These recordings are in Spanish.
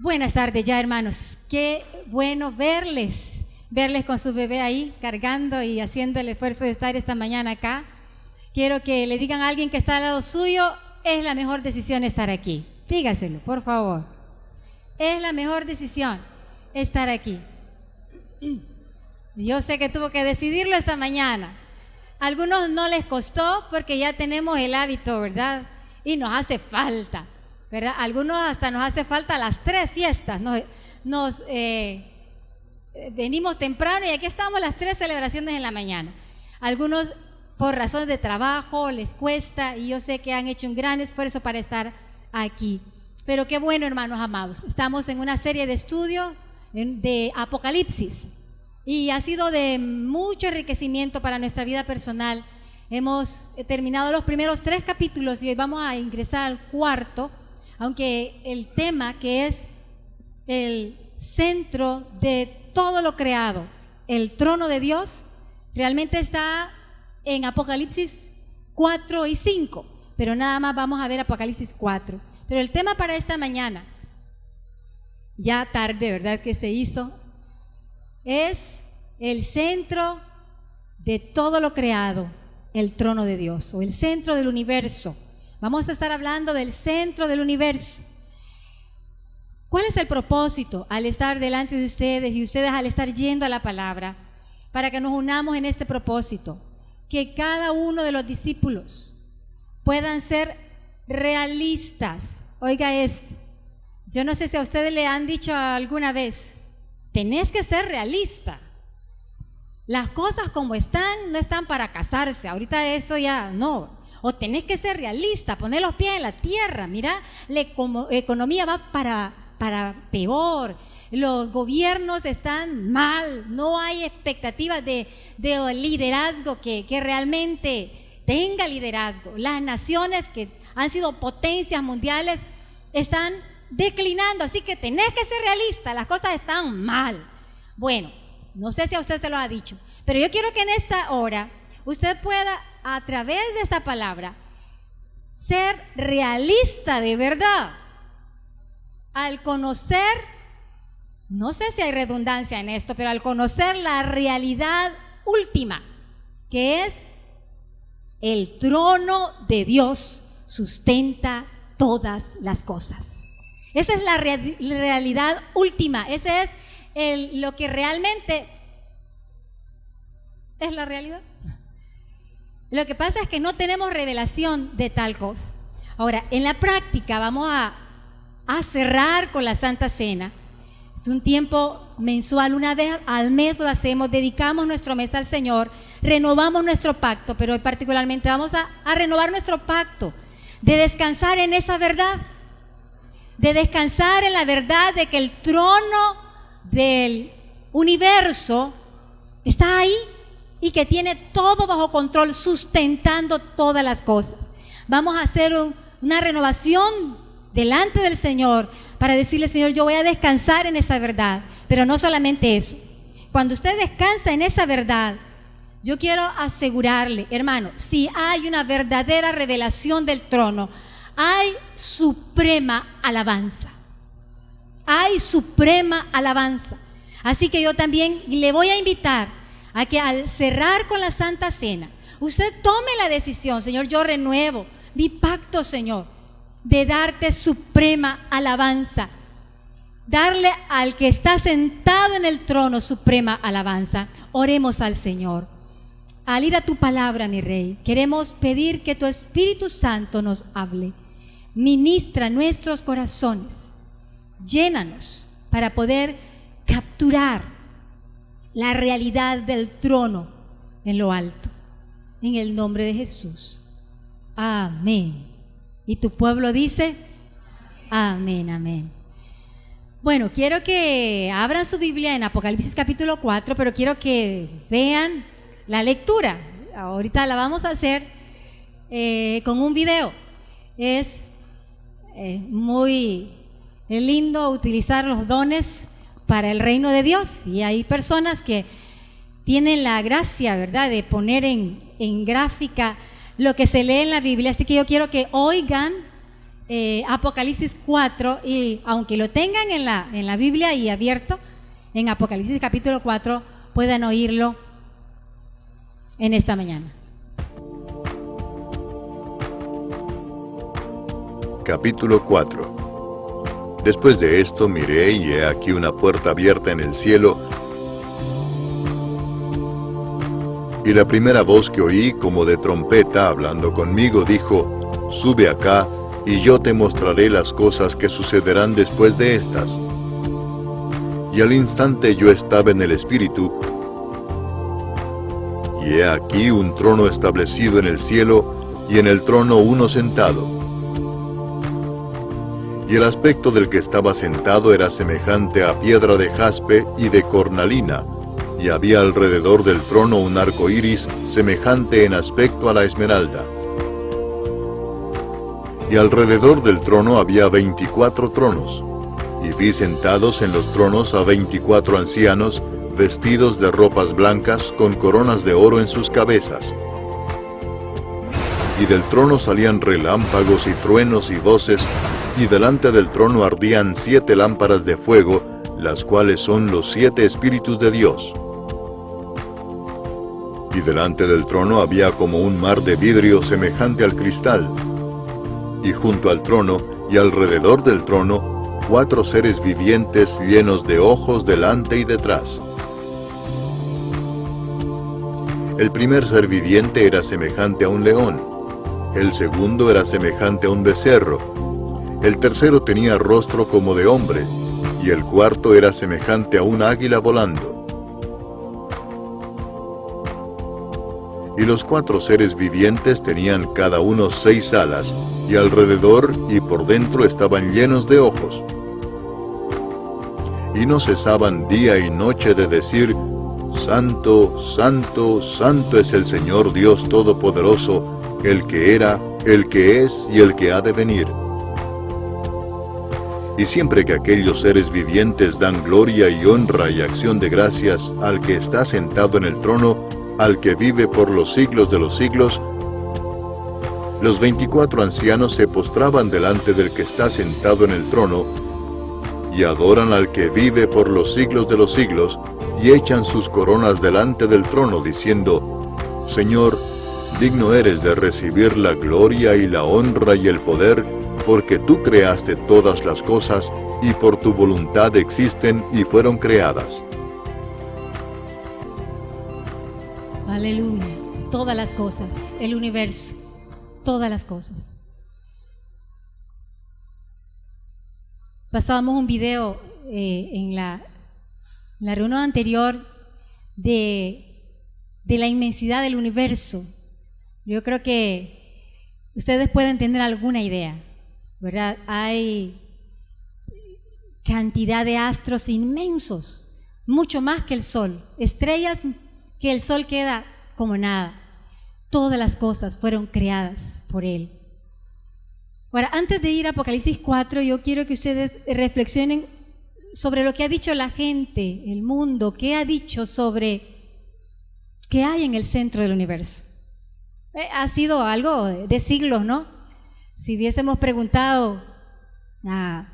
Buenas tardes ya, hermanos. Qué bueno verles con su bebé ahí cargando y haciendo el esfuerzo de estar esta mañana acá. Quiero que le digan a alguien que está al lado suyo, es la mejor decisión estar aquí. Dígaselo, por favor. Es la mejor decisión estar aquí. Yo sé que tuvo que decidirlo esta mañana. A algunos no les costó porque ya tenemos el hábito, ¿verdad? Y nos hace falta, ¿verdad? A algunos hasta nos hace falta las 3 fiestas. Venimos temprano y aquí estamos las 3 celebraciones en la mañana. Algunos por razones de trabajo les cuesta y yo sé que han hecho un gran esfuerzo para estar aquí. Pero qué bueno, hermanos amados. Estamos en una serie de estudios de Apocalipsis y ha sido de mucho enriquecimiento para nuestra vida personal. Hemos terminado los primeros 3 capítulos y hoy vamos a ingresar al 4, aunque el tema, que es el centro de todo lo creado, el trono de Dios, realmente está en Apocalipsis 4 y 5, pero nada más vamos a ver Apocalipsis 4. Pero el tema para esta mañana, ya tarde, ¿verdad?, que se hizo, es el centro de todo lo creado, el trono de Dios, o el centro del universo. Vamos a estar hablando del centro del universo. ¿Cuál es el propósito al estar delante de ustedes y ustedes al estar yendo a la palabra? Para que nos unamos en este propósito, que cada uno de los discípulos puedan ser realistas. Oiga esto, yo no sé si a ustedes le han dicho alguna vez, tenés que ser realista. Las cosas como están, no están para casarse, ahorita eso ya no. O tenés que ser realista, poner los pies en la tierra. Mira, la economía va para peor, los gobiernos están mal, no hay expectativas de liderazgo que realmente tenga liderazgo. Las naciones que han sido potencias mundiales están declinando, así que tenés que ser realista, las cosas están mal. Bueno, no sé si a usted se lo ha dicho, pero yo quiero que en esta hora usted pueda, a través de esta palabra, ser realista de verdad. Al conocer, no sé si hay redundancia en esto, pero al conocer la realidad última, que es el trono de Dios sustenta todas las cosas. Esa es la realidad última, ese es lo que realmente es la realidad. Lo que pasa es que no tenemos revelación de tal cosa. Ahora, en la práctica vamos a cerrar con la Santa Cena. Es un tiempo mensual, una vez al mes lo hacemos, dedicamos nuestro mes al Señor, renovamos nuestro pacto, pero hoy particularmente vamos a renovar nuestro pacto, de descansar en esa verdad, de descansar en la verdad de que el trono del universo está ahí y que tiene todo bajo control, sustentando todas las cosas. Vamos a hacer una renovación delante del Señor para decirle: Señor, yo voy a descansar en esa verdad. Pero no solamente eso, cuando usted descansa en esa verdad, yo quiero asegurarle, hermano, si hay una verdadera revelación del trono, hay suprema alabanza. Hay suprema alabanza. Así que yo también le voy a invitar a que al cerrar con la Santa Cena, usted tome la decisión: Señor, yo renuevo mi pacto, Señor, de darte suprema alabanza, darle al que está sentado en el trono suprema alabanza. Oremos al Señor. Al ir a tu palabra, mi Rey, queremos pedir que tu Espíritu Santo nos hable, ministra nuestros corazones, llénanos para poder capturar la realidad del trono en lo alto, en el nombre de Jesús. Amén. Y tu pueblo dice: amén, amén. Bueno, quiero que abran su Biblia en Apocalipsis capítulo 4, pero quiero que vean la lectura. Ahorita la vamos a hacer con un video. Es muy lindo utilizar los dones para el reino de Dios, y hay personas que tienen la gracia, ¿verdad?, de poner en gráfica lo que se lee en la Biblia. Así que yo quiero que oigan Apocalipsis 4, y aunque lo tengan en la Biblia y abierto, en Apocalipsis capítulo 4, puedan oírlo en esta mañana. Capítulo 4. Después de esto miré y he aquí una puerta abierta en el cielo, y la primera voz que oí como de trompeta hablando conmigo dijo: sube acá, y yo te mostraré las cosas que sucederán después de estas. Y al instante yo estaba en el Espíritu, y he aquí un trono establecido en el cielo, y en el trono uno sentado. Y el aspecto del que estaba sentado era semejante a piedra de jaspe y de cornalina, y había alrededor del trono un arco iris semejante en aspecto a la esmeralda. Y alrededor del trono había 24 tronos, y vi sentados en los tronos a 24 ancianos, vestidos de ropas blancas, con coronas de oro en sus cabezas. Y del trono salían relámpagos y truenos y voces, y delante del trono ardían 7 lámparas de fuego, las cuales son los 7 Espíritus de Dios. Y delante del trono había como un mar de vidrio semejante al cristal. Y junto al trono, y alrededor del trono, 4 seres vivientes llenos de ojos delante y detrás. El primer ser viviente era semejante a un león, el segundo era semejante a un becerro, el tercero tenía rostro como de hombre, y el cuarto era semejante a un águila volando. Y los 4 seres vivientes tenían cada uno 6 alas, y alrededor y por dentro estaban llenos de ojos. Y no cesaban día y noche de decir: Santo, Santo, Santo es el Señor Dios Todopoderoso, el que era, el que es y el que ha de venir. Y siempre que aquellos seres vivientes dan gloria y honra y acción de gracias al que está sentado en el trono, al que vive por los siglos de los siglos, los 24 ancianos se postraban delante del que está sentado en el trono, y adoran al que vive por los siglos de los siglos, y echan sus coronas delante del trono, diciendo: Señor, digno eres de recibir la gloria y la honra y el poder, porque tú creaste todas las cosas, y por tu voluntad existen y fueron creadas. Aleluya. Todas las cosas, el universo, todas las cosas. Pasábamos un video en la reunión anterior de la inmensidad del universo. Yo creo que ustedes pueden tener alguna idea, ¿verdad? Hay cantidad de astros inmensos, mucho más que el Sol, estrellas que el Sol queda como nada. Todas las cosas fueron creadas por Él. Ahora, antes de ir a Apocalipsis 4, yo quiero que ustedes reflexionen sobre lo que ha dicho la gente, el mundo, qué ha dicho sobre qué hay en el centro del universo. Ha sido algo de siglos, ¿no? Si hubiésemos preguntado a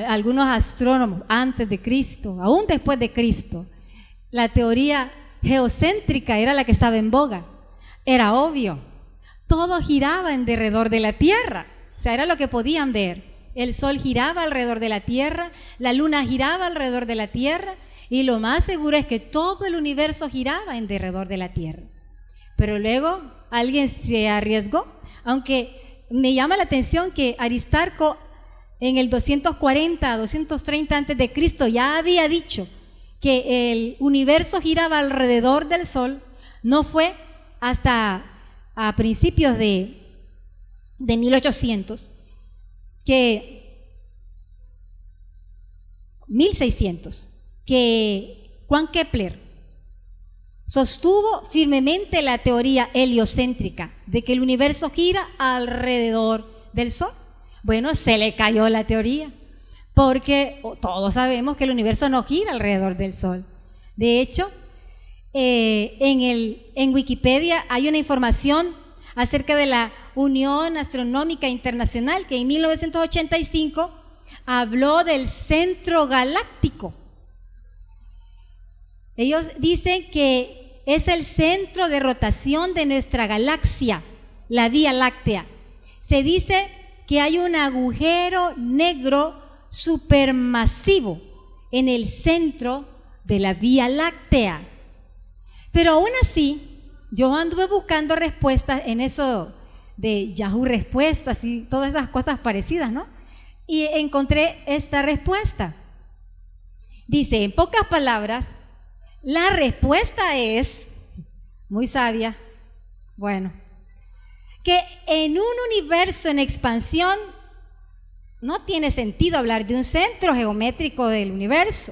algunos astrónomos antes de Cristo, aún después de Cristo, la teoría geocéntrica era la que estaba en boga. Era obvio. Todo giraba en derredor de la Tierra. O sea, era lo que podían ver. El Sol giraba alrededor de la Tierra, la Luna giraba alrededor de la Tierra, y lo más seguro es que todo el universo giraba en derredor de la Tierra. Pero luego alguien se arriesgó, aunque me llama la atención que Aristarco en el 240, 230 antes de Cristo ya había dicho que el universo giraba alrededor del Sol. No fue hasta a principios de 1800, que 1600, que Juan Kepler sostuvo firmemente la teoría heliocéntrica de que el universo gira alrededor del Sol. Bueno, se le cayó la teoría, porque todos sabemos que el universo no gira alrededor del Sol. De hecho, en Wikipedia hay una información acerca de la Unión Astronómica Internacional, que en 1985 habló del centro galáctico. Ellos dicen que es el centro de rotación de nuestra galaxia, la Vía Láctea. Se dice que hay un agujero negro supermasivo en el centro de la Vía Láctea. Pero aún así, yo anduve buscando respuestas en eso de Yahoo Respuestas y todas esas cosas parecidas, ¿no? Y encontré esta respuesta. Dice, en pocas palabras, la respuesta es, muy sabia, bueno, que en un universo en expansión no tiene sentido hablar de un centro geométrico del universo,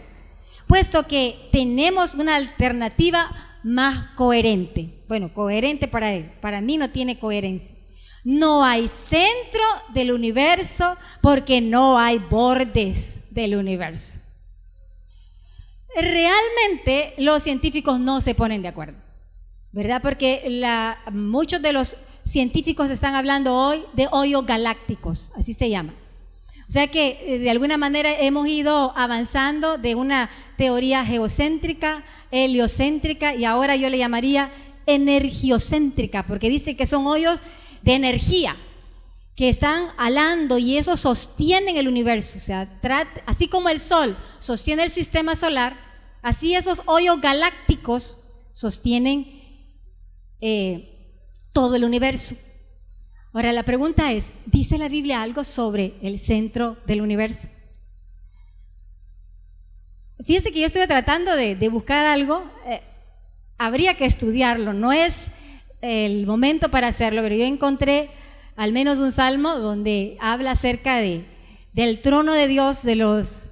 puesto que tenemos una alternativa más coherente. Bueno, coherente para él, para mí no tiene coherencia. No hay centro del universo porque no hay bordes del universo. Realmente los científicos no se ponen de acuerdo, ¿verdad? Porque muchos de los científicos están hablando hoy de hoyos galácticos, así se llama. O sea que de alguna manera hemos ido avanzando de una teoría geocéntrica, heliocéntrica y ahora yo le llamaría energiocéntrica, porque dice que son hoyos de energía que están alando y eso sostienen el universo. O sea, así como el Sol sostiene el sistema solar, así esos hoyos galácticos sostienen todo el universo. Ahora la pregunta es, ¿dice la Biblia algo sobre el centro del universo? Fíjense que yo estuve tratando de buscar algo, habría que estudiarlo, no es el momento para hacerlo, pero yo encontré al menos un salmo donde habla acerca del trono de Dios de los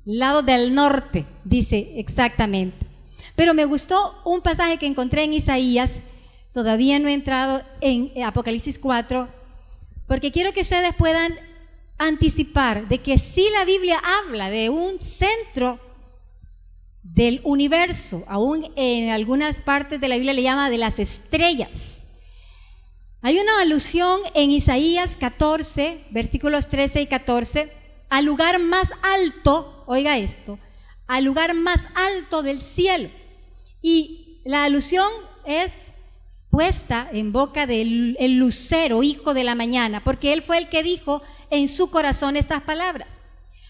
lados del norte, dice exactamente. Pero me gustó un pasaje que encontré en Isaías, todavía no he entrado en Apocalipsis 4, porque quiero que ustedes puedan anticipar de que sí la Biblia habla de un centro del universo, aún en algunas partes de la Biblia le llama de las estrellas. Hay una alusión en Isaías 14, versículos 13 y 14, al lugar más alto, oiga esto, al lugar más alto del cielo. Y la alusión es puesta en boca del lucero, hijo de la mañana, porque él fue el que dijo en su corazón estas palabras: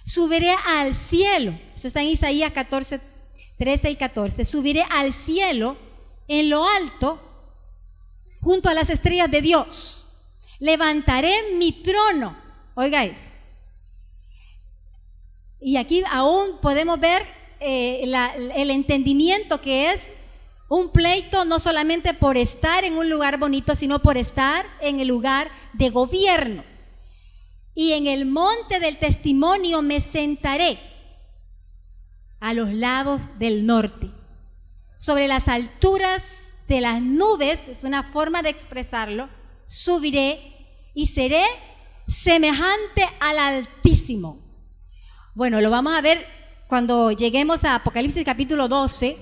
subiré al cielo. Eso está en Isaías 14, 13 y 14. Subiré al cielo en lo alto, junto a las estrellas de Dios. Levantaré mi trono. Oiga eso. Y aquí aún podemos ver el entendimiento que es un pleito no solamente por estar en un lugar bonito, sino por estar en el lugar de gobierno. Y en el monte del testimonio me sentaré a los lados del norte. Sobre las alturas de las nubes, es una forma de expresarlo, subiré y seré semejante al Altísimo. Bueno, lo vamos a ver cuando lleguemos a Apocalipsis capítulo 12,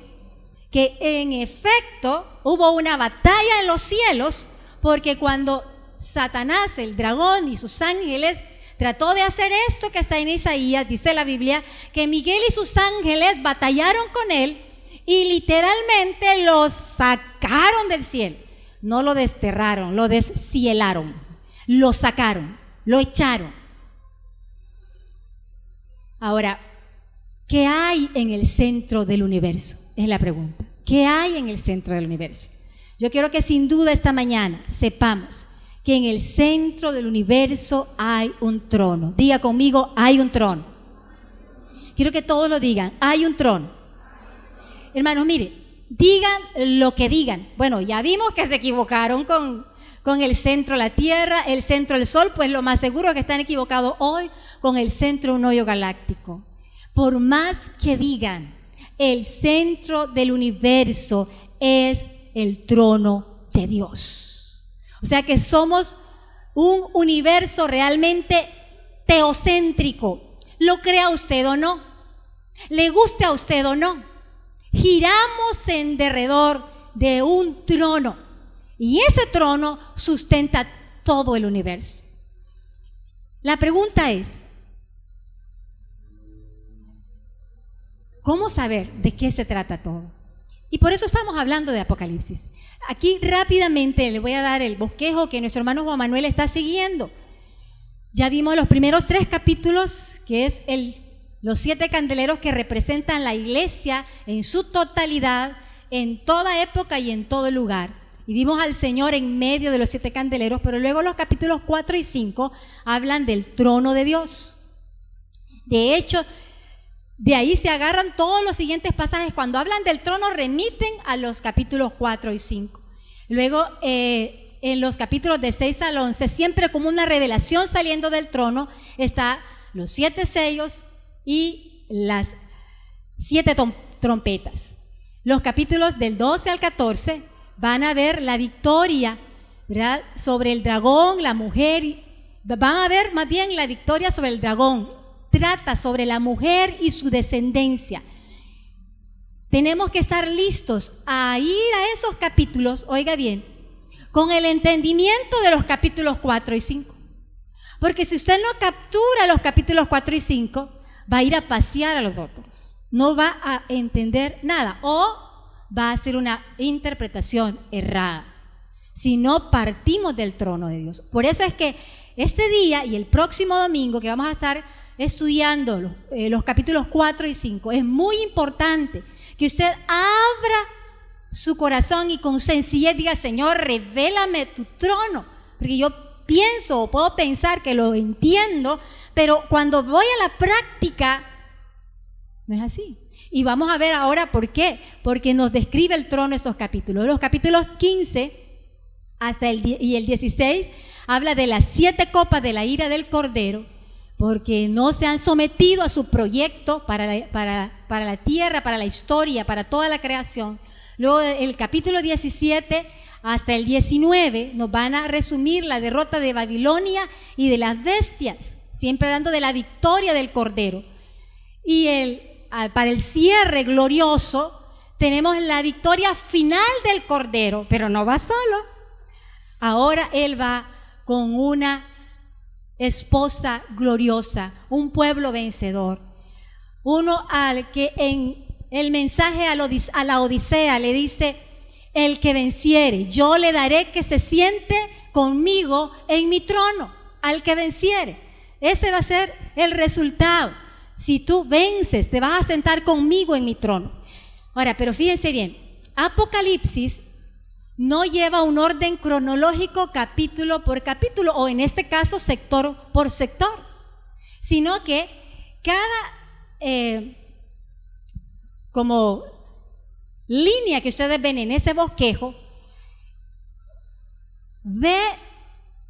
que en efecto hubo una batalla en los cielos, porque cuando Satanás, el dragón y sus ángeles trató de hacer esto que está en Isaías, dice la Biblia, que Miguel y sus ángeles batallaron con él y literalmente lo sacaron del cielo. No lo desterraron, lo descielaron, lo sacaron, lo echaron. Ahora, ¿qué hay en el centro del universo? Es la pregunta. ¿Qué hay en el centro del universo? Yo quiero que sin duda esta mañana sepamos que en el centro del universo hay un trono. Diga conmigo, hay un trono. Quiero que todos lo digan, hay un trono. Hermanos, mire, digan lo que digan. Bueno, ya vimos que se equivocaron con el centro de la Tierra, el centro del Sol, pues lo más seguro es que están equivocados hoy con el centro de un hoyo galáctico. Por más que digan, el centro del universo es el trono de Dios. O sea que somos un universo realmente teocéntrico. ¿Lo crea usted o no? ¿Le guste a usted o no? Giramos en derredor de un trono. Y ese trono sustenta todo el universo. La pregunta es, ¿cómo saber de qué se trata todo? Y por eso estamos hablando de Apocalipsis. Aquí rápidamente le voy a dar el bosquejo que nuestro hermano Juan Manuel está siguiendo. Ya vimos los primeros 3 capítulos, que es los 7 candeleros que representan la iglesia en su totalidad, en toda época y en todo lugar. Y vimos al Señor en medio de los 7 candeleros, pero luego los capítulos 4 y 5 hablan del trono de Dios. De hecho, de ahí se agarran todos los siguientes pasajes. Cuando hablan del trono, remiten a los capítulos 4 y 5. Luego, en los capítulos de 6 al 11, siempre como una revelación saliendo del trono, está los 7 sellos y las 7 trompetas. Los capítulos del 12 al 14 van a ver la victoria, ¿verdad?, sobre el dragón, la mujer. Van a ver más bien la victoria sobre el dragón. Trata sobre la mujer y su descendencia. Tenemos que estar listos a ir a esos capítulos, oiga bien, con el entendimiento de los capítulos 4 y 5. Porque si usted no captura los capítulos 4 y 5, va a ir a pasear a los otros. No va a entender nada o va a ser una interpretación errada si no partimos del trono de Dios. Por eso es que este día y el próximo domingo que vamos a estar estudiando los capítulos 4 y 5, es muy importante que usted abra su corazón y con sencillez diga: Señor, revélame tu trono, porque yo pienso o puedo pensar que lo entiendo, pero cuando voy a la práctica no es así. Y vamos a ver ahora por qué, porque nos describe el trono estos capítulos. Los capítulos 15 hasta el 16 habla de las 7 copas de la ira del Cordero, porque no se han sometido a su proyecto para la tierra, para la historia, para toda la creación. Luego el capítulo 17 hasta el 19 nos van a resumir la derrota de Babilonia y de las bestias, siempre hablando de la victoria del Cordero. Y para el cierre glorioso tenemos la victoria final del Cordero, pero no va solo. Ahora Él va con una esposa gloriosa, un pueblo vencedor, uno al que en el mensaje a la Odisea le dice: el que venciere, yo le daré que se siente conmigo en mi trono. Al que venciere, ese va a ser el resultado. Si tú vences, te vas a sentar conmigo en mi trono. Ahora, pero fíjense bien, Apocalipsis no lleva un orden cronológico capítulo por capítulo, o en este caso sector por sector, sino que cada como línea que ustedes ven en ese bosquejo ve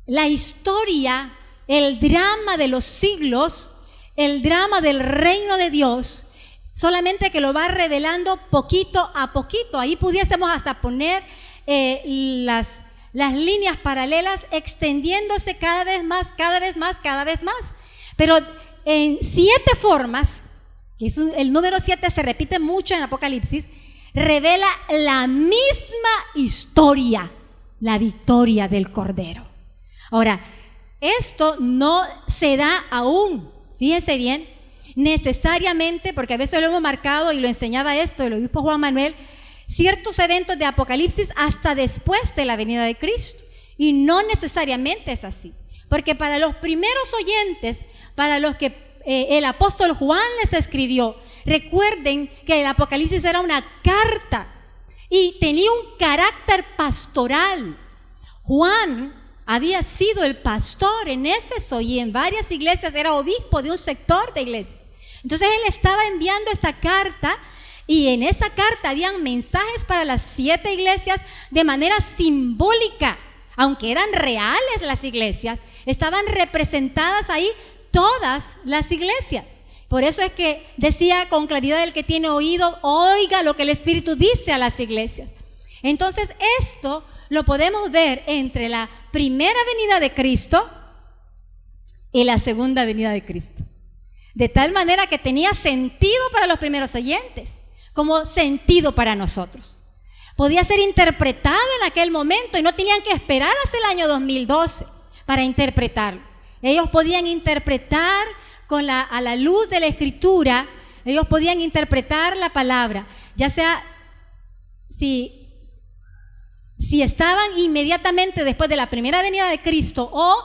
la historia, el drama de los siglos, el drama del reino de Dios, solamente que lo va revelando poquito a poquito. Ahí pudiésemos hasta poner las líneas paralelas extendiéndose cada vez más, cada vez más, cada vez más. Pero en 7 formas, que es el número 7 se repite mucho en Apocalipsis, revela la misma historia, la victoria del Cordero. Ahora, esto no se da aún, fíjense bien, necesariamente, porque a veces lo hemos marcado y lo enseñaba esto el obispo Juan Manuel, ciertos eventos de Apocalipsis hasta después de la venida de Cristo, y no necesariamente es así, porque para los primeros oyentes, para los que el apóstol Juan les escribió, recuerden que el Apocalipsis era una carta y tenía un carácter pastoral. Juan había sido el pastor en Éfeso y en varias iglesias, era obispo de un sector de iglesias. Entonces él estaba enviando esta carta, y en esa carta habían mensajes para las 7 iglesias de manera simbólica. Aunque eran reales las iglesias, estaban representadas ahí todas las iglesias. Por eso es que decía con claridad: el que tiene oído, oiga lo que el Espíritu dice a las iglesias. Entonces esto lo podemos ver entre la primera venida de Cristo y la segunda venida de Cristo. De tal manera que tenía sentido para los primeros oyentes, como sentido para nosotros. podía ser interpretado en aquel momento y no tenían que esperar hasta el año 2012 para interpretarlo. Ellos podían interpretar a la luz de la Escritura, ellos podían interpretar la palabra, ya sea si estaban inmediatamente después de la primera venida de Cristo o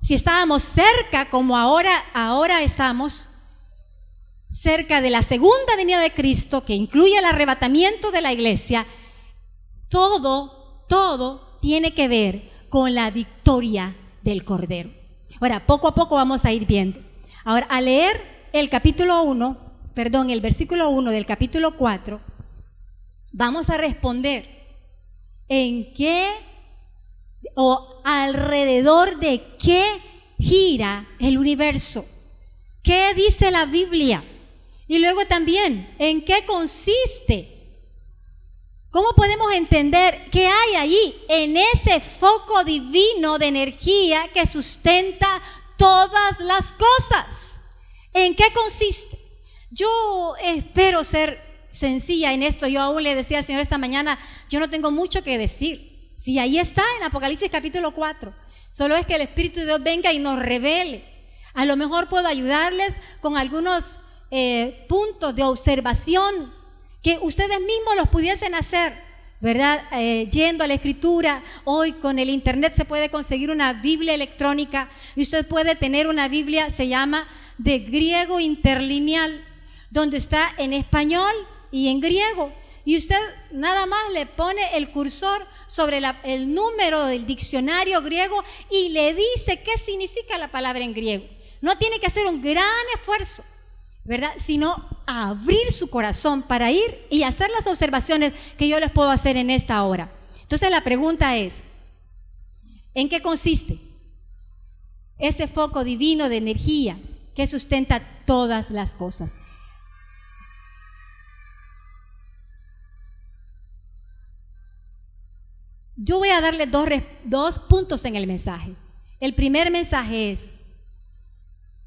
si estábamos cerca, como ahora estamos cerca de la segunda venida de Cristo, que incluye el arrebatamiento de la iglesia. Todo tiene que ver con la victoria del Cordero. Ahora, poco a poco vamos a ir viendo. Ahora, al leer el versículo 1 del capítulo 4, vamos a responder en qué o alrededor de qué gira el universo. ¿Qué dice la Biblia? Y luego también, ¿en qué consiste? ¿Cómo podemos entender qué hay allí en ese foco divino de energía que sustenta todas las cosas? ¿En qué consiste? Yo espero ser sencilla en esto. Yo aún le decía al Señor esta mañana, yo no tengo mucho que decir. Si ahí está en Apocalipsis capítulo 4, solo es que el Espíritu de Dios venga y nos revele. A lo mejor puedo ayudarles con algunos puntos de observación que ustedes mismos los pudiesen hacer, ¿verdad? Yendo a la Escritura. Hoy con el internet se puede conseguir una Biblia electrónica y usted puede tener una Biblia, se llama de griego interlineal, donde está en español y en griego, y usted nada más le pone el cursor sobre el número del diccionario griego y le dice qué significa la palabra en griego. No tiene que hacer un gran esfuerzo, ¿verdad? Sino abrir su corazón para ir y hacer las observaciones que yo les puedo hacer en esta hora. Entonces la pregunta es, ¿en qué consiste ese foco divino de energía que sustenta todas las cosas? Yo voy a darle dos puntos en el mensaje. El primer mensaje es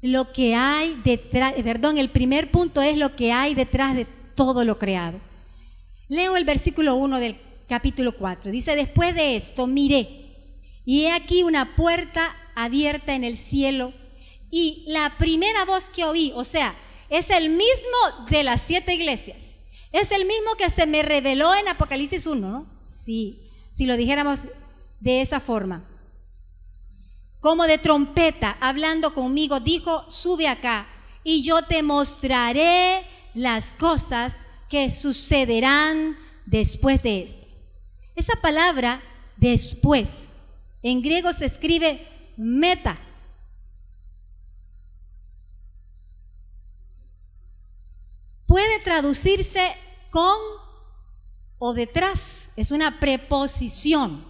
lo que hay detrás, el primer punto es lo que hay detrás de todo lo creado. Leo el versículo 1 del capítulo 4. Dice: después de esto miré, y he aquí una puerta abierta en el cielo, y la primera voz que oí, o sea, es el mismo de las 7 iglesias, es el mismo que se me reveló en Apocalipsis 1, ¿no? Sí, si lo dijéramos de esa forma. Como de trompeta, hablando conmigo, dijo: sube acá, y yo te mostraré las cosas que sucederán después de estas. Esa palabra después, en griego se escribe meta. Puede traducirse con o detrás, es una preposición.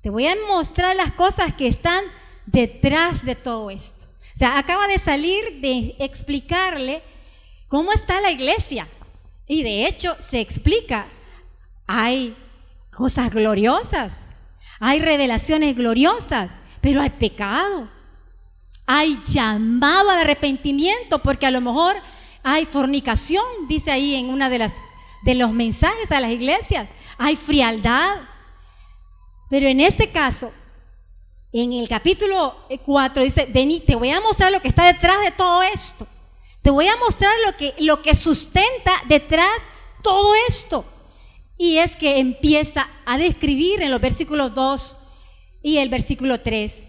Te voy a mostrar las cosas que están detrás de todo esto. O sea, acaba de salir de explicarle cómo está la iglesia. Y de hecho se explica, hay cosas gloriosas, hay revelaciones gloriosas, pero hay pecado, hay llamado al arrepentimiento, porque a lo mejor hay fornicación, dice ahí en una de los mensajes a las iglesias, hay frialdad. Pero en este caso, en el capítulo 4 dice: vení, te voy a mostrar lo que está detrás de todo esto. Te voy a mostrar lo que sustenta detrás todo esto. Y es que empieza a describir en los versículos 2 y el versículo 3.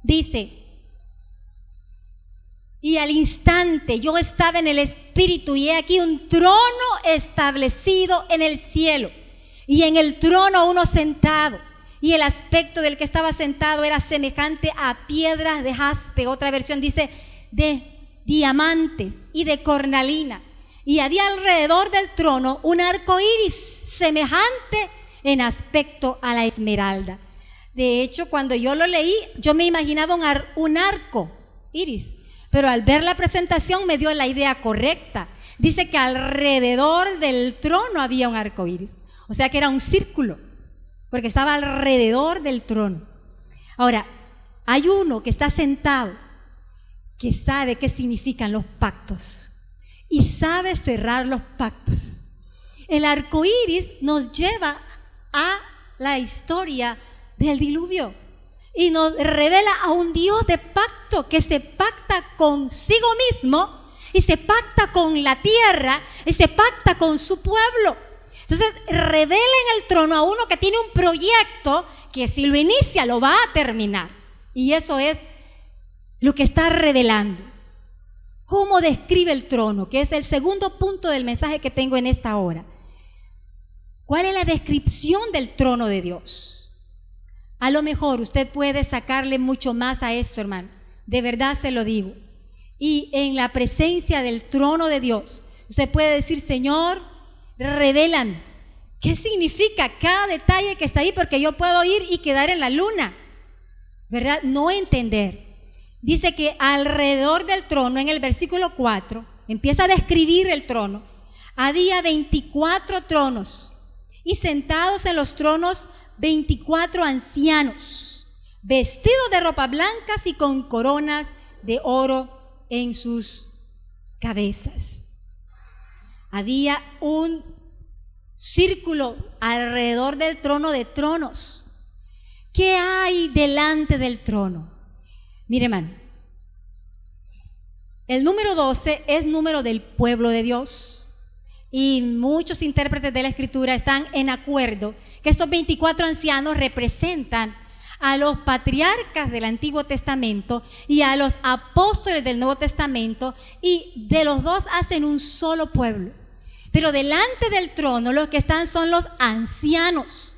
Dice: y al instante yo estaba en el Espíritu, y he aquí un trono establecido en el cielo, y en el trono uno sentado. Y el aspecto del que estaba sentado era semejante a piedras de jaspe. Otra versión dice de diamantes y de cornalina. Y había alrededor del trono un arco iris semejante en aspecto a la esmeralda. De hecho, cuando yo lo leí, yo me imaginaba un arco iris. Pero al ver la presentación me dio la idea correcta. Dice que alrededor del trono había un arco iris. O sea que era un círculo, porque estaba alrededor del trono. Ahora, hay uno que está sentado, que sabe qué significan los pactos y sabe cerrar los pactos. El arco iris nos lleva a la historia del diluvio y nos revela a un Dios de pacto que se pacta consigo mismo y se pacta con la tierra y se pacta con su pueblo. Entonces revela en el trono a uno que tiene un proyecto que si lo inicia lo va a terminar, y eso es lo que está revelando. ¿Cómo describe el trono? Que es el segundo punto del mensaje que tengo en esta hora. ¿Cuál es la descripción del trono de Dios? A lo mejor usted puede sacarle mucho más a esto, hermano. De verdad se lo digo. Y en la presencia del trono de Dios, usted puede decir: Señor, revélame qué significa cada detalle que está ahí, porque yo puedo ir y quedar en la luna, ¿verdad? No entender. Dice que alrededor del trono, en el versículo 4, empieza a describir el trono. Había 24 tronos y sentados en los tronos 24 ancianos, vestidos de ropas blancas y con coronas de oro en sus cabezas. Había un círculo alrededor del trono de tronos. ¿Qué hay delante del trono? Mire, hermano, el número 12 es número del pueblo de Dios, y muchos intérpretes de la Escritura están en acuerdo que estos 24 ancianos representan a los patriarcas del Antiguo Testamento y a los apóstoles del Nuevo Testamento, y de los dos hacen un solo pueblo. Pero delante del trono los que están son los ancianos,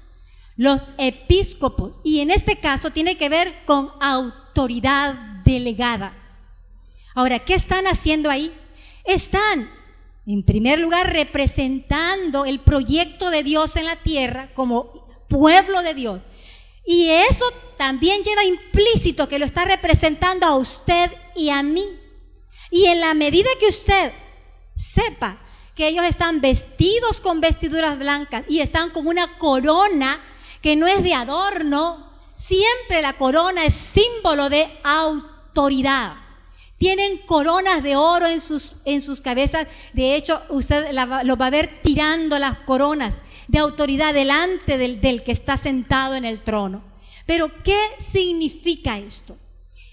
los episcopos, y en este caso tiene que ver con autoridad delegada. Ahora, ¿qué están haciendo ahí? Están, en primer lugar, representando el proyecto de Dios en la tierra como pueblo de Dios. Y eso también lleva implícito que lo está representando a usted y a mí. Y en la medida que usted sepa que ellos están vestidos con vestiduras blancas y están con una corona que no es de adorno, siempre la corona es símbolo de autoridad. Tienen coronas de oro en sus cabezas. De hecho, usted lo va a ver tirando las coronas de autoridad delante del que está sentado en el trono. Pero ¿qué significa esto?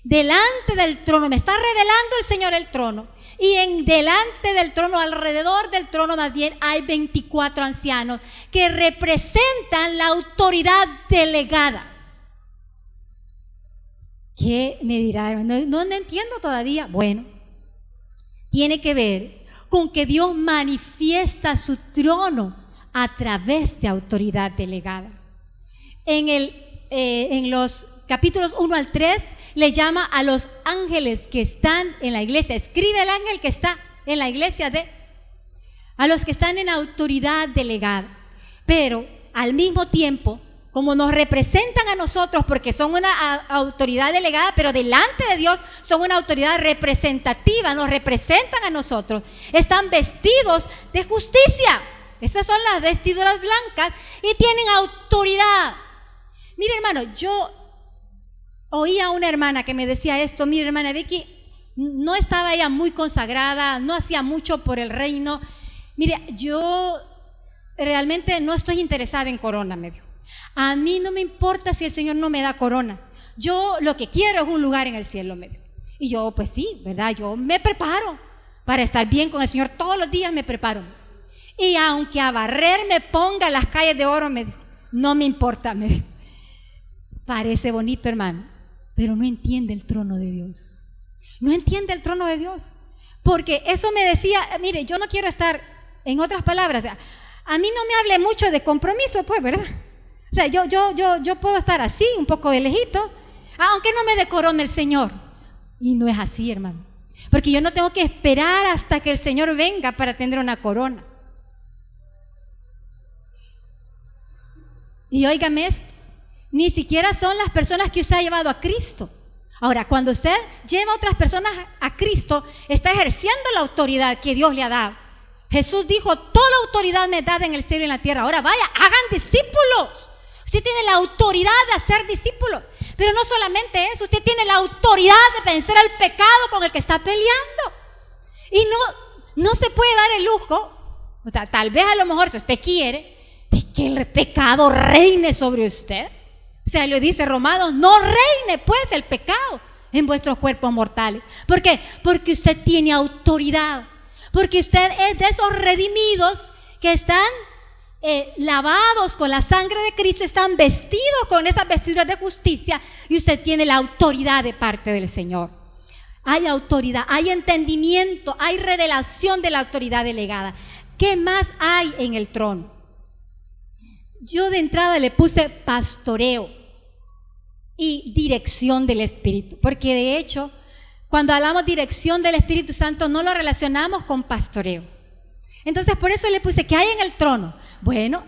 Delante del trono, me está revelando el Señor el trono, y delante del trono, alrededor del trono más bien, hay 24 ancianos que representan la autoridad delegada. ¿Qué me dirá? No entiendo todavía. Bueno, tiene que ver con que Dios manifiesta su trono a través de autoridad delegada. En los capítulos 1 al 3 le llama a los ángeles que están en la iglesia. Escribe el ángel que está en la iglesia a los que están en autoridad delegada. Pero al mismo tiempo, como nos representan a nosotros, porque son una autoridad delegada, pero delante de Dios son una autoridad representativa, nos representan a nosotros, están vestidos de justicia. Esas son las vestiduras blancas y tienen autoridad. Mire, hermano, yo oí a una hermana que me decía esto. Mire, hermana Vicky, no estaba ella muy consagrada, no hacía mucho por el reino. Mire, yo realmente no estoy interesada en corona, me dijo. A mí no me importa si el Señor no me da corona. Yo lo que quiero es un lugar en el cielo, me dijo. Y yo, pues sí, ¿verdad? Yo me preparo para estar bien con el Señor. Todos los días me preparo. Y aunque a barrer me ponga las calles de oro, me dijo, no me importa, me dijo. Parece bonito, hermano, pero no entiende el trono de Dios. No entiende el trono de Dios. Porque eso me decía, mire, yo no quiero estar, en otras palabras, a mí no me hable mucho de compromiso, pues, ¿verdad? O sea, yo puedo estar así, un poco de lejito, aunque no me dé corona el Señor. Y no es así, hermano. Porque yo no tengo que esperar hasta que el Señor venga para tener una corona. Y óigame esto, ni siquiera son las personas que usted ha llevado a Cristo. Ahora, cuando usted lleva a otras personas a Cristo, está ejerciendo la autoridad que Dios le ha dado. Jesús dijo, toda autoridad me es dada en el cielo y en la tierra. Ahora vaya, hagan discípulos. Usted tiene la autoridad de hacer discípulos. Pero no solamente eso, usted tiene la autoridad de vencer al pecado con el que está peleando. Y no se puede dar el lujo, o sea, tal vez a lo mejor si usted quiere, de que el pecado reine sobre usted. O sea, lo dice Romanos, no reine pues el pecado en vuestros cuerpos mortales. ¿Por qué? Porque usted tiene autoridad, porque usted es de esos redimidos que están lavados con la sangre de Cristo, están vestidos con esas vestiduras de justicia, y usted tiene la autoridad de parte del Señor. Hay autoridad, hay entendimiento, hay revelación de la autoridad delegada. ¿Qué más hay en el trono? Yo de entrada le puse pastoreo y dirección del Espíritu, porque de hecho, cuando hablamos dirección del Espíritu Santo, no lo relacionamos con pastoreo. Entonces, por eso le puse, ¿qué hay en el trono? Bueno,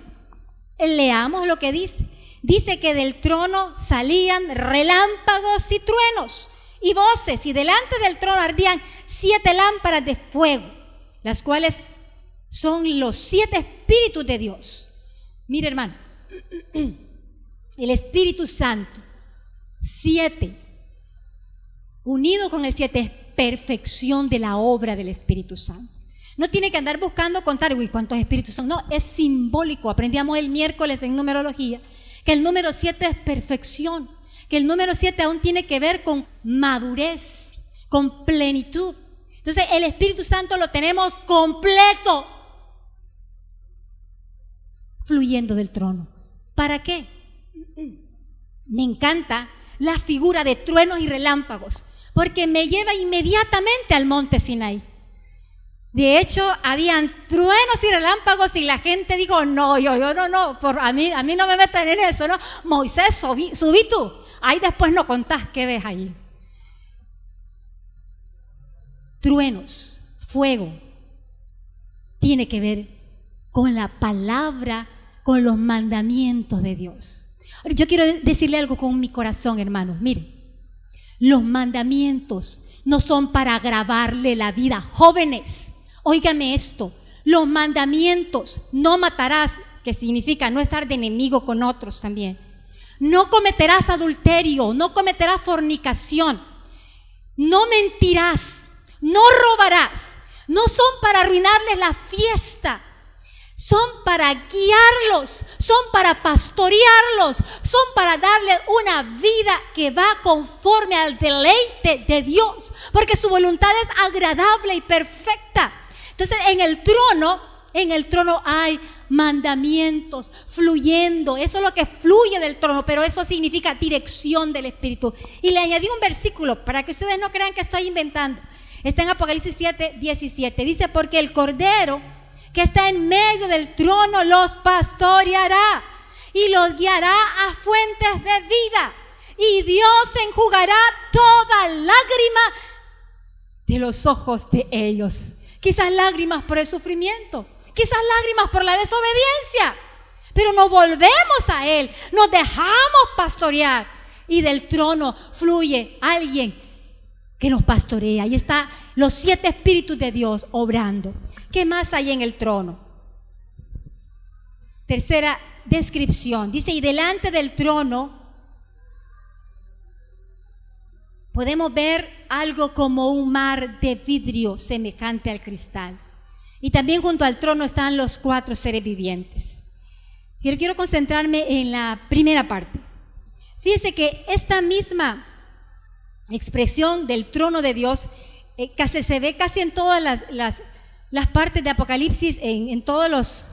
leamos lo que dice. Dice que del trono salían relámpagos y truenos y voces, y delante del trono ardían 7 lámparas de fuego, las cuales son los 7 espíritus de Dios. Mire, hermano, el Espíritu Santo, 7, unido con el 7, es perfección de la obra del Espíritu Santo. No tiene que andar buscando contar, uy, ¿cuántos espíritus son? No, es simbólico. Aprendíamos el miércoles en numerología que el número 7 es perfección, que el número 7 aún tiene que ver con madurez, con plenitud. Entonces el Espíritu Santo lo tenemos completo, fluyendo del trono. ¿Para qué? Me encanta la figura de truenos y relámpagos, porque me lleva inmediatamente al monte Sinaí. De hecho, habían truenos y relámpagos y la gente dijo, no, a mí no me metan en eso, ¿no? Moisés, subí tú. Ahí después no contás qué ves ahí. Truenos, fuego, tiene que ver con la palabra, con los mandamientos de Dios. Ahora, yo quiero decirle algo con mi corazón, hermanos. Mire, los mandamientos no son para agravarle la vida. Jóvenes, óigame esto, los mandamientos: no matarás, que significa no estar de enemigo con otros también. No cometerás adulterio, no cometerás fornicación, no mentirás, no robarás. No son para arruinarles la fiesta, son para guiarlos, son para pastorearlos, son para darles una vida que va conforme al deleite de Dios, porque su voluntad es agradable y perfecta. Entonces en el trono hay mandamientos fluyendo. Eso es lo que fluye del trono, pero eso significa dirección del Espíritu. Y le añadí un versículo para que ustedes no crean que estoy inventando. Está en Apocalipsis 7:17. Dice, porque el Cordero que está en medio del trono los pastoreará y los guiará a fuentes de vida, y Dios enjugará toda lágrima de los ojos de ellos. Quizás lágrimas por el sufrimiento, quizás lágrimas por la desobediencia, pero nos volvemos a Él, nos dejamos pastorear, y del trono fluye alguien que nos pastorea. Ahí está los 7 espíritus de Dios obrando. ¿Qué más hay en el trono? Tercera descripción. Dice, y delante del trono podemos ver algo como un mar de vidrio semejante al cristal. Y también junto al trono están los 4 seres vivientes. Yo quiero concentrarme en la primera parte. Fíjense que esta misma expresión del trono de Dios casi se ve casi en todas las partes de Apocalipsis, en todos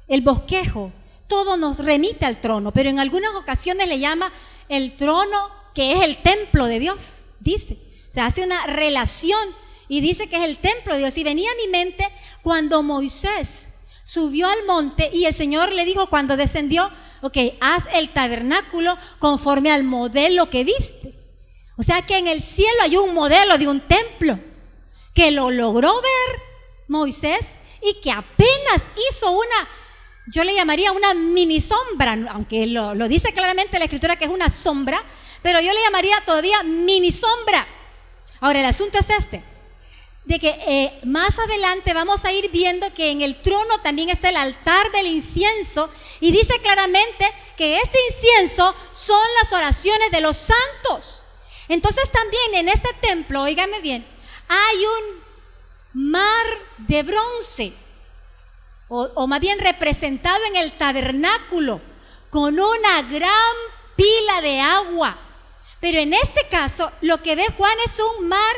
el bosquejo. Todo nos remite al trono, pero en algunas ocasiones le llama el trono, que es el templo de Dios, dice. Se hace una relación y dice que es el templo de Dios. Y venía a mi mente cuando Moisés subió al monte y el Señor le dijo cuando descendió, ok, haz el tabernáculo conforme al modelo que viste. O sea que en el cielo hay un modelo de un templo que lo logró ver Moisés y que apenas hizo yo le llamaría una mini sombra, aunque lo dice claramente la Escritura que es una sombra, pero yo le llamaría todavía mini sombra. Ahora el asunto es de que más adelante vamos a ir viendo que en el trono también está el altar del incienso, y dice claramente que este incienso son las oraciones de los santos. Entonces también en ese templo, óigame bien, hay un mar de bronce o más bien representado en el tabernáculo, con una gran pila de agua. Pero en este caso, lo que ve Juan es un mar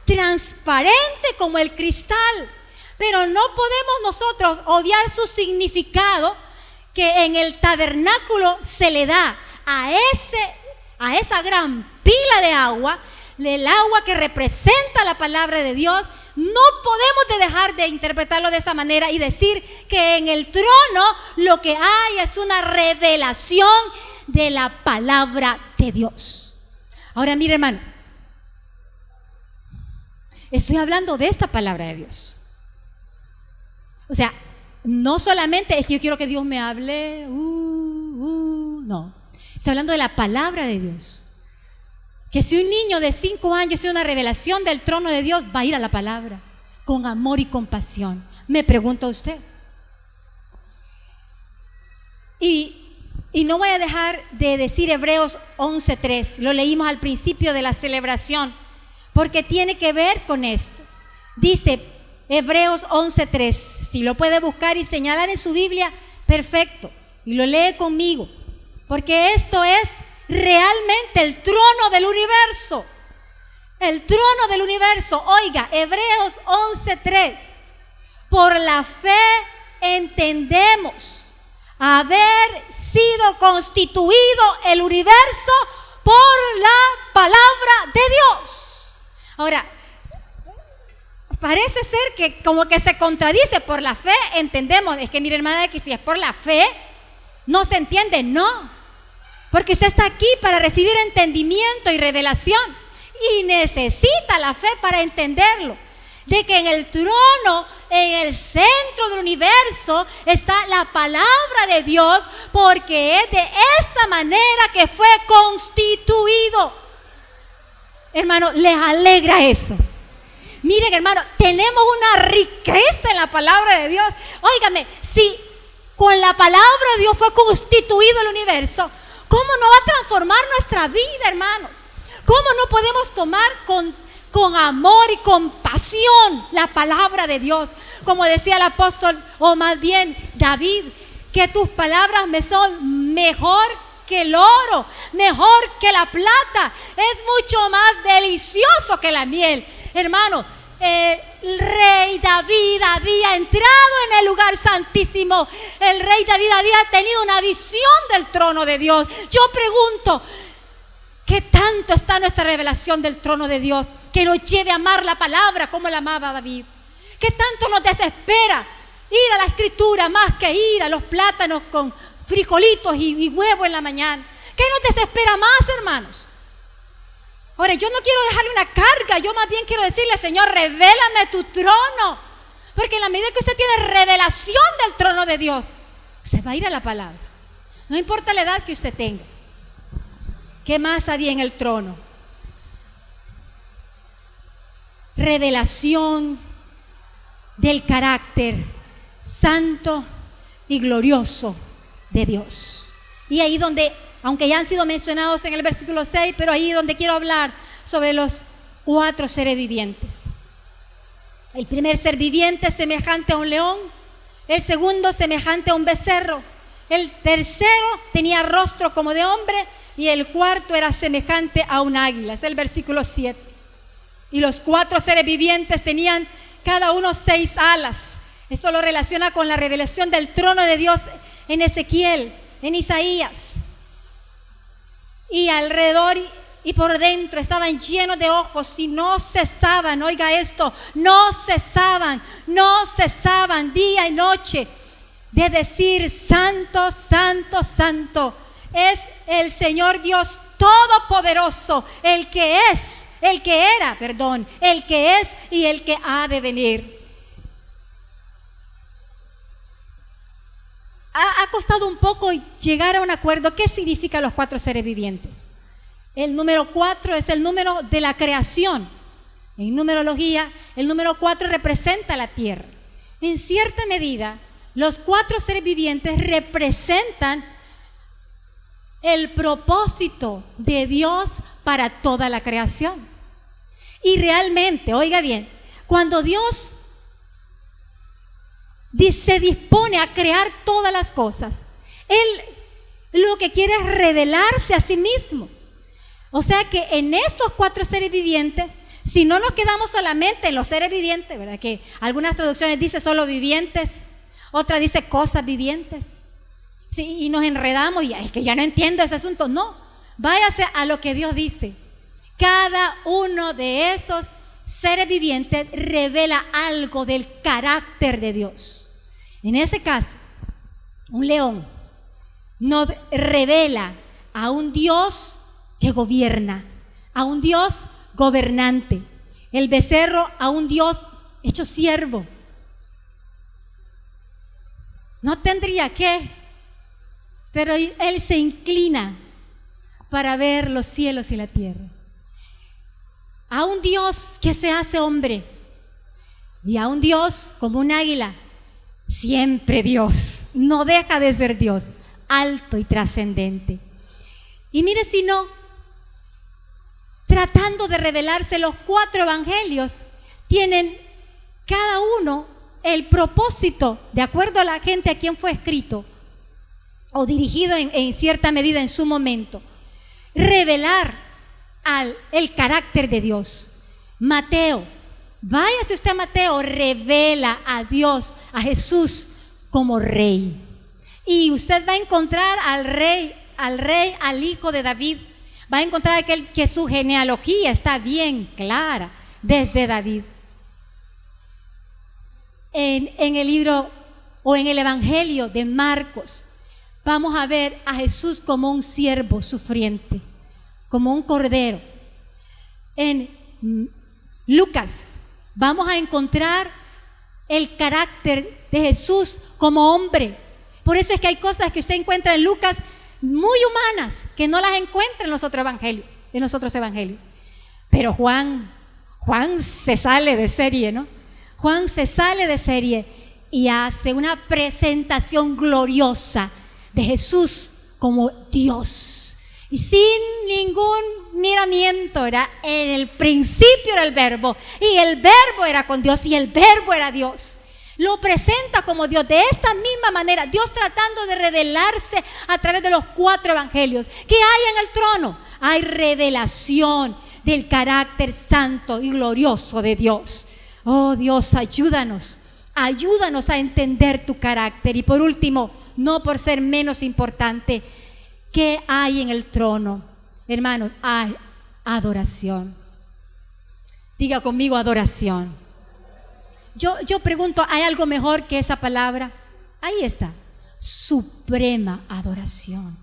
transparente como el cristal. Pero no podemos nosotros obviar su significado, que en el tabernáculo se le da a esa gran pila de agua, el agua que representa la palabra de Dios. No podemos dejar de interpretarlo de esa manera y decir que en el trono lo que hay es una revelación de la palabra de Dios. Ahora mire, hermano, estoy hablando de esta palabra de Dios. O sea, no solamente es que yo quiero que Dios me hable, no. Estoy hablando de la palabra de Dios. Que si un niño de 5 años tiene una revelación del trono de Dios, va a ir a la palabra con amor y compasión. Me pregunto a usted. Y no voy a dejar de decir Hebreos 11:3. Lo leímos al principio de la celebración, porque tiene que ver con esto. Dice Hebreos 11:3. Si lo puede buscar y señalar en su Biblia, perfecto. Y lo lee conmigo, porque esto es realmente el trono del universo. El trono del universo. Oiga, Hebreos 11:3. Por la fe entendemos haber sido constituido el universo por la palabra de Dios. Ahora, parece ser que como que se contradice. Por la fe entendemos. Es que mire, hermana, que si es por la fe no se entiende. No, porque usted está aquí para recibir entendimiento y revelación, y necesita la fe para entenderlo, de que en el trono, en el centro del universo, está la palabra de Dios, porque es de esa manera que fue constituido. Hermano, ¿les alegra eso? Miren, hermano, tenemos una riqueza en la palabra de Dios. Óigame, si con la palabra de Dios fue constituido el universo, ¿cómo no va a transformar nuestra vida, hermanos? ¿Cómo no podemos tomar con amor y compasión la palabra de Dios? Como decía el apóstol, o más bien David, que tus palabras me son mejor que el oro, mejor que la plata, es mucho más delicioso que la miel. Hermano, el rey David había entrado en el lugar santísimo. El rey David había tenido una visión del trono de Dios. Yo pregunto, ¿qué tanto está nuestra revelación del trono de Dios que nos lleve a amar la palabra como la amaba David? ¿Qué tanto nos desespera ir a la escritura más que ir a los plátanos con frijolitos y huevo en la mañana? ¿Qué nos desespera más, hermanos? Ahora, yo no quiero dejarle una carga, yo más bien quiero decirle, Señor, revélame tu trono. Porque en la medida que usted tiene revelación del trono de Dios, usted va a ir a la palabra. No importa la edad que usted tenga. ¿Qué más había en el trono? Revelación del carácter santo y glorioso de Dios. Y ahí donde, aunque ya han sido mencionados en el versículo 6, pero ahí donde quiero hablar sobre los 4 seres vivientes. El primer ser viviente es semejante a un león, el segundo semejante a un becerro, el tercero tenía rostro como de hombre, y el cuarto era semejante a un águila. Es el versículo 7. Y los 4 seres vivientes tenían cada uno 6 alas. Eso lo relaciona con la revelación del trono de Dios en Ezequiel, en Isaías. Y alrededor y por dentro estaban llenos de ojos y no cesaban, oiga esto, no cesaban día y noche de decir: santo, santo, santo es el Señor Dios Todopoderoso, el que es y el que ha de venir. Ha costado un poco llegar a un acuerdo. ¿Qué significan los 4 seres vivientes? El número 4 es el número de la creación. En numerología, el número 4 representa la tierra. En cierta medida, los 4 seres vivientes representan el propósito de Dios para toda la creación. Y realmente, oiga bien, cuando Dios se dispone a crear todas las cosas. Él lo que quiere es revelarse a sí mismo. O sea que en estos 4 seres vivientes, si no nos quedamos solamente en los seres vivientes, ¿verdad? Que algunas traducciones dicen solo vivientes, otra dice cosas vivientes. Sí, y nos enredamos y es que ya no entiendo ese asunto. No, váyase a lo que Dios dice. Cada uno de esos seres vivientes revela algo del carácter de Dios. En ese caso, un león nos revela a un Dios que gobierna, a un Dios gobernante. El becerro a un Dios hecho siervo. No tendría que, pero él se inclina para ver los cielos y la tierra. A un Dios que se hace hombre y a un Dios como un águila, siempre Dios, no deja de ser Dios, alto y trascendente. Y mire si no, tratando de revelarse, los 4 evangelios tienen cada uno el propósito, de acuerdo a la gente a quien fue escrito o dirigido en cierta medida en su momento, revelar el carácter de Dios. Mateo, váyase usted a Mateo, revela a Dios, a Jesús como rey. Y usted va a encontrar al hijo de David. Va a encontrar que su genealogía está bien clara desde David. En el libro o en el evangelio de Marcos, vamos a ver a Jesús como un siervo sufriente, como un cordero. En Lucas vamos a encontrar el carácter de Jesús como hombre. Por eso es que hay cosas que usted encuentra en Lucas muy humanas que no las encuentra en los otros evangelios. Pero Juan se sale de serie, ¿no? Juan se sale de serie y hace una presentación gloriosa de Jesús como Dios. Y sin ningún miramiento, en el principio era el verbo, y el verbo era con Dios, y el verbo era Dios. Lo presenta como Dios. De esa misma manera, Dios tratando de revelarse a través de los 4 evangelios. ¿Qué hay en el trono? Hay revelación del carácter santo y glorioso de Dios. Oh Dios, ayúdanos a entender tu carácter. Y por último, no por ser menos importante, ¿qué hay en el trono? Hermanos, hay adoración. Diga conmigo, adoración. Yo pregunto, ¿hay algo mejor que esa palabra? Ahí está, suprema adoración.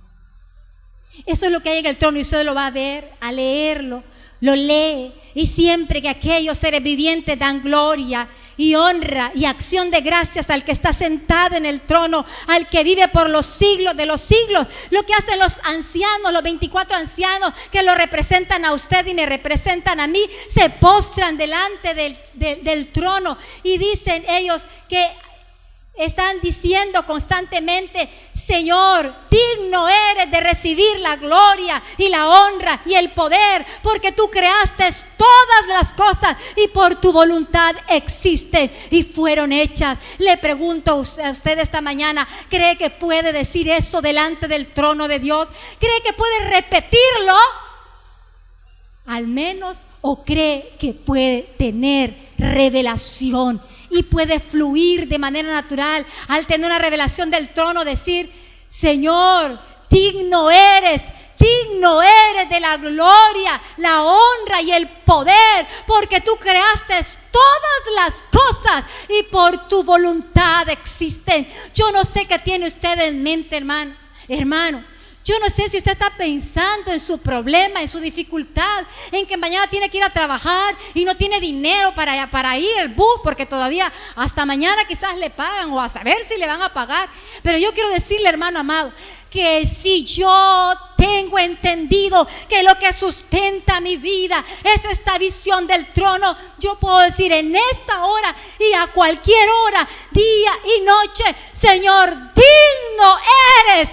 Eso es lo que hay en el trono y usted lo va a ver, a leerlo, lo lee. Y siempre que aquellos seres vivientes dan gloria y honra y acción de gracias al que está sentado en el trono, al que vive por los siglos de los siglos. Lo que hacen los ancianos, los 24 ancianos que lo representan a usted y me representan a mí, se postran delante del trono y dicen ellos que están diciendo constantemente: Señor, digno eres de recibir la gloria y la honra y el poder, porque tú creaste todas las cosas y por tu voluntad existen y fueron hechas. Le pregunto a usted esta mañana, ¿cree que puede decir eso delante del trono de Dios? ¿Cree que puede repetirlo? Al menos, ¿o cree que puede tener revelación? Y puede fluir de manera natural al tener una revelación del trono, decir: Señor, digno eres de la gloria, la honra y el poder, porque tú creaste todas las cosas y por tu voluntad existen. Yo no sé qué tiene usted en mente, hermano. Yo no sé si usted está pensando en su problema, en su dificultad, en que mañana tiene que ir a trabajar y no tiene dinero para ir al bus, porque todavía hasta mañana quizás le pagan o a saber si le van a pagar. Pero yo quiero decirle, hermano amado, que que si yo tengo entendido que lo que sustenta mi vida es esta visión del trono, yo puedo decir en esta hora y a cualquier hora, día y noche: Señor, digno eres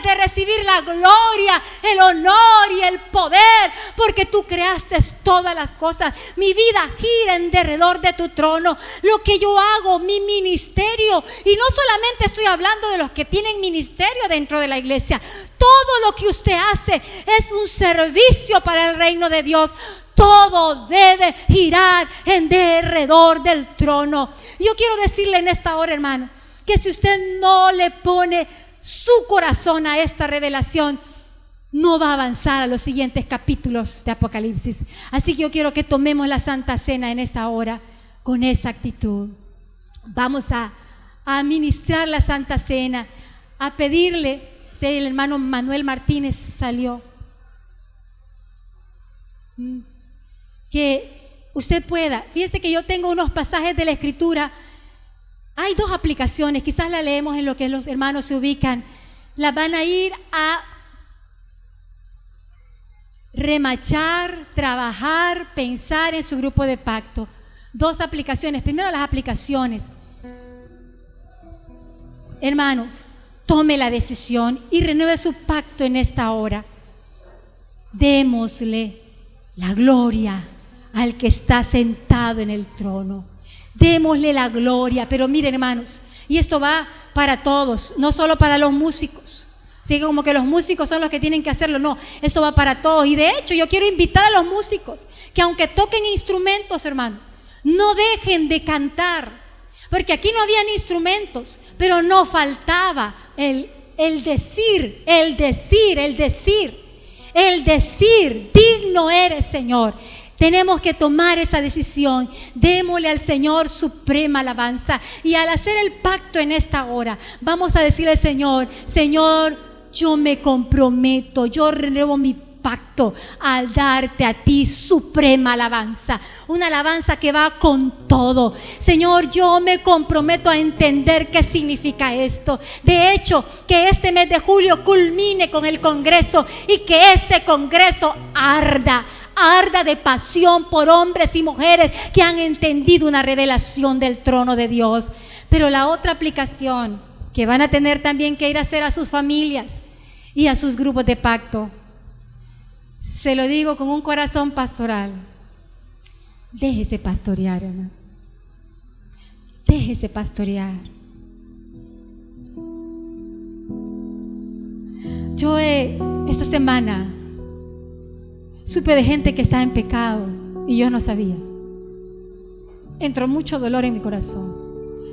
de recibir la gloria, el honor y el poder, porque tú creaste todas las cosas. Mi vida gira en derredor de tu trono. Lo que yo hago, mi ministerio, y no solamente estoy hablando de los que tienen ministerio dentro de la iglesia, todo lo que usted hace es un servicio para el reino de Dios. Todo debe girar en derredor del trono. Yo quiero decirle en esta hora, hermano, que si usted no le pone su corazón a esta revelación, no va a avanzar a los siguientes capítulos de Apocalipsis. Así que yo quiero que tomemos la Santa Cena en esa hora con esa actitud. Vamos a administrar la Santa Cena, a pedirle. El hermano Manuel Martínez salió. Que usted pueda. Fíjese que yo tengo unos pasajes de la Escritura. Hay dos aplicaciones, quizás la leemos en lo que los hermanos se ubican. Las van a ir a remachar, trabajar, pensar en su grupo de pacto. Dos aplicaciones. Primero, las aplicaciones. Hermano, tome la decisión y renueve su pacto en esta hora. Démosle la gloria al que está sentado en el trono. Démosle la gloria. Pero miren, hermanos, y esto va para todos, no solo para los músicos. Así como que los músicos son los que tienen que hacerlo. No, esto va para todos. Y de hecho yo quiero invitar a los músicos que aunque toquen instrumentos, hermanos, no dejen de cantar. Porque aquí no habían instrumentos, pero no faltaba el decir, digno eres, Señor. Tenemos que tomar esa decisión. Démosle al Señor suprema alabanza. Y al hacer el pacto en esta hora, vamos a decirle al Señor: Señor, yo me comprometo, yo renuevo mi pacto al darte a ti suprema alabanza, una alabanza que va con todo. Señor, yo me comprometo a entender qué significa esto. De hecho, que este mes de julio culmine con el Congreso y que ese Congreso arda de pasión por hombres y mujeres que han entendido una revelación del trono de Dios. Pero la otra aplicación que van a tener también que ir a hacer a sus familias y a sus grupos de pacto, se lo digo con un corazón pastoral: déjese pastorear, hermano. Déjese pastorear. Yo esta semana supe de gente que está en pecado y yo no sabía. Entró mucho dolor en mi corazón.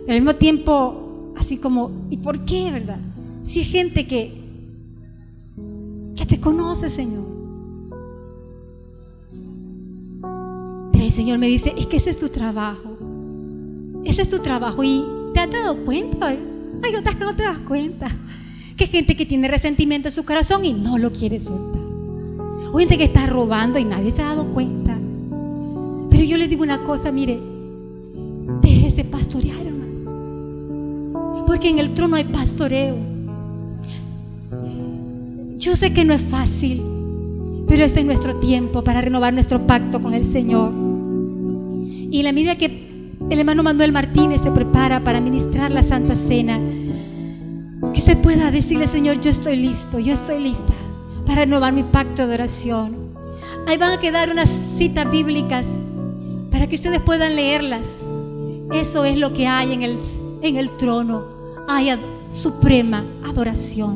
Al mismo tiempo, así como, ¿y por qué, verdad? Si hay gente que te conoce, Señor. Pero el Señor me dice: es que ese es tu trabajo. Ese es tu trabajo. Y ¿te has dado cuenta? Hay otras que no te das cuenta. Que hay gente que tiene resentimiento en su corazón y no lo quiere soltar. O gente que está robando y nadie se ha dado cuenta. Pero yo le digo una cosa: mire, déjese pastorear, hermano. Porque en el trono hay pastoreo. Yo sé que no es fácil, pero este es nuestro tiempo para renovar nuestro pacto con el Señor. Y en la medida que el hermano Manuel Martínez se prepara para ministrar la Santa Cena, que usted pueda decirle: Señor, yo estoy listo, yo estoy lista para renovar mi pacto de oración. Ahí van a quedar unas citas bíblicas para que ustedes puedan leerlas. Eso es lo que hay en el trono. Hay suprema adoración.